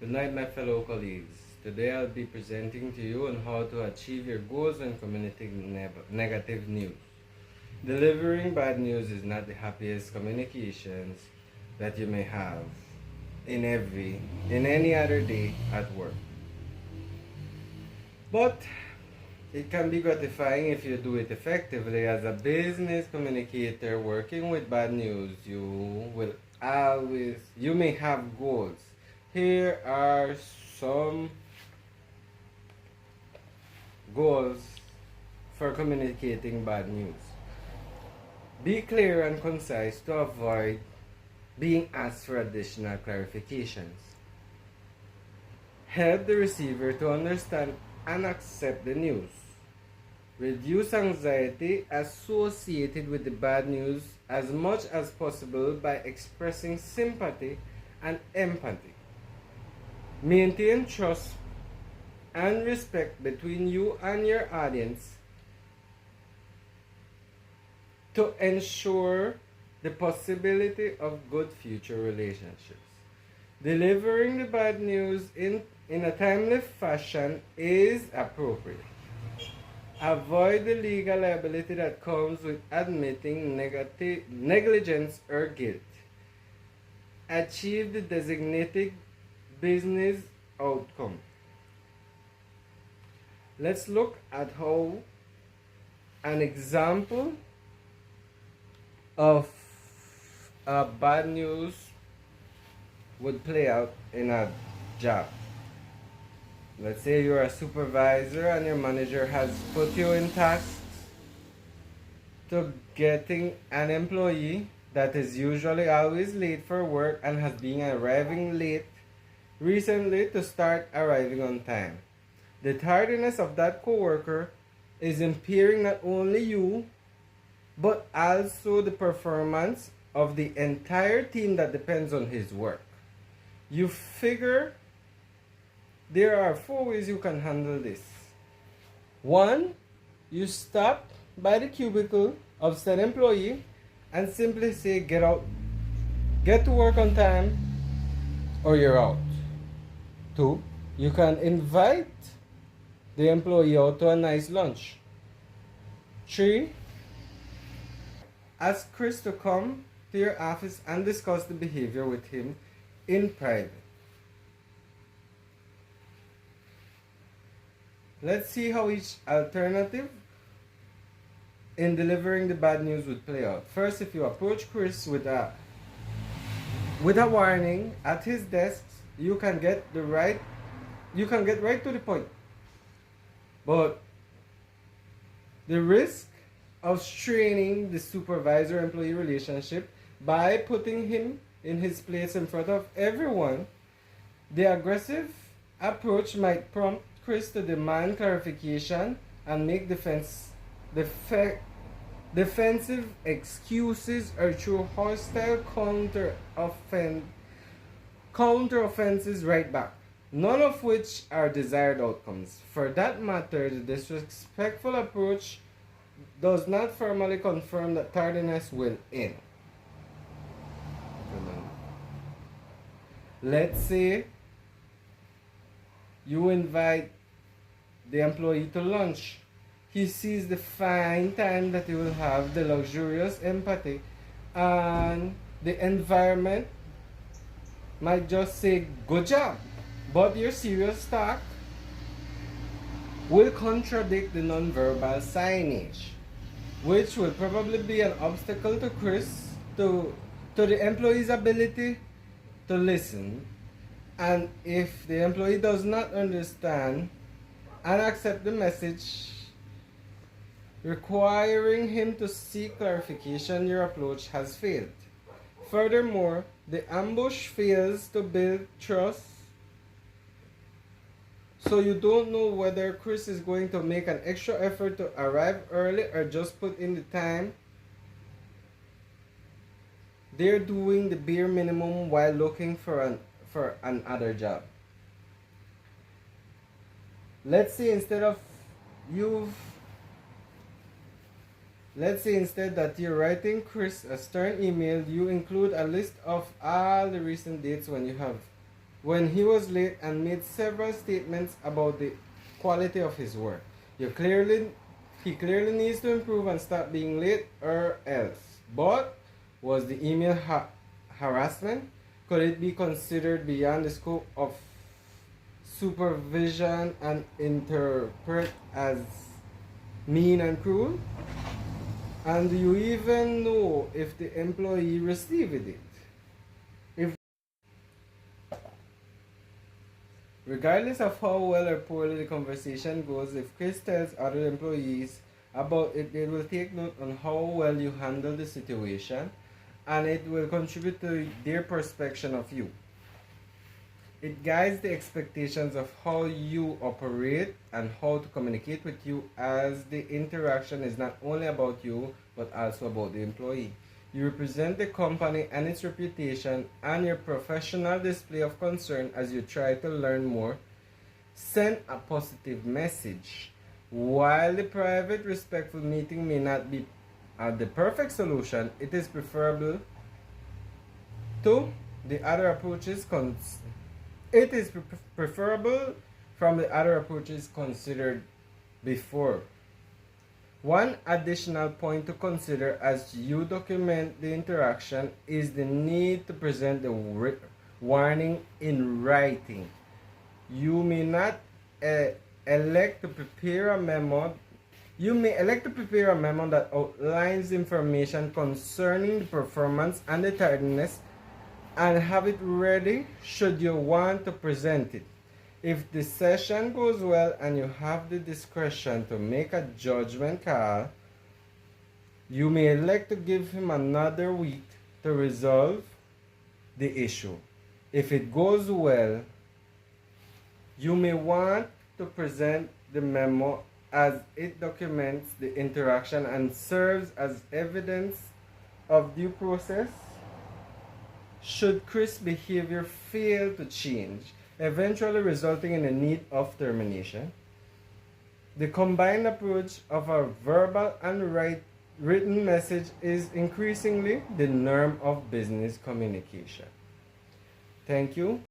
Good night, my fellow colleagues. Today I'll be presenting to you on how to achieve your goals when communicating negative news. Delivering bad news is not the happiest communications that you may have in any other day at work. But it can be gratifying if you do it effectively. As a business communicator working with bad news, you may have goals. Here are some goals for communicating bad news. Be clear and concise to avoid being asked for additional clarifications. Help the receiver to understand and accept the news. Reduce anxiety associated with the bad news as much as possible by expressing sympathy and empathy. Maintain trust and respect between you and your audience to ensure the possibility of good future relationships. Delivering the bad news in a timely fashion is appropriate. Avoid the legal liability that comes with admitting negligence or guilt. Achieve the designated business outcome. Let's look at how an example of bad news would play out in a job. Let's say you're a supervisor and your manager has put you in tasks to getting an employee that is usually always late for work and has been arriving late recently to start arriving on time. The tardiness of that coworker is impairing not only you but also the performance of the entire team that depends on his work. You figure there are 4 ways you can handle this. 1, you stop by the cubicle of said employee and simply say, get out, get to work on time, or you're out. 2, you can invite the employee out to a nice lunch. 3, ask Chris to come to your office and discuss the behavior with him in private. Let's see how each alternative in delivering the bad news would play out. First, if you approach Chris with a warning at his desk, you can get right to the point. But the risk of straining the supervisor-employee relationship by putting him in his place in front of everyone, the aggressive approach might prompt Chris to demand clarification and make defensive excuses or throw hostile counter-offenses right back, none of which are desired outcomes. For that matter, the disrespectful approach does not formally confirm that tardiness will end. Let's say you invite the employee to lunch. He sees the fine time that he will have, the luxurious empathy, and the environment might just say, good job. But your serious talk will contradict the nonverbal signage, which will probably be an obstacle to Chris, to the employee's ability to listen. And if the employee does not understand and accept the message requiring him to seek clarification, your approach has failed. Furthermore, the ambush fails to build trust, so you don't know whether Chris is going to make an extra effort to arrive early or just put in the time. They're doing the bare minimum while looking for another job. Let's say instead that you're writing Chris a stern email, you include a list of all the recent dates when you have when he was late and made several statements about the quality of his work. He clearly needs to improve and stop being late or else. But was the email harassment? Could it be considered beyond the scope of supervision and interpret as mean and cruel? And do you even know if the employee received it? If Regardless of how well or poorly the conversation goes, if Chris tells other employees about it, they will take note on how well you handle the situation, and it will contribute to their perception of you. It guides the expectations of how you operate and how to communicate with you, as the interaction is not only about you but also about the employee. You represent the company and its reputation, and your professional display of concern as you try to learn more send a positive message. While the private, respectful meeting may not be the perfect solution, it is preferable to the other approaches. It is preferable from the other approaches considered before. One additional point to consider as you document the interaction is the need to present the warning in writing. You may not elect to prepare a memo. You may elect to prepare a memo that outlines information concerning the performance and the tardiness, and have it ready should you want to present it. If the session goes well and you have the discretion to make a judgment call, you may elect to give him another week to resolve the issue. If it goes well, you may want to present the memo as it documents the interaction and serves as evidence of due process should Chris' behavior fail to change, eventually resulting in a need of termination. The combined approach of a verbal and written message is increasingly the norm of business communication. Thank you.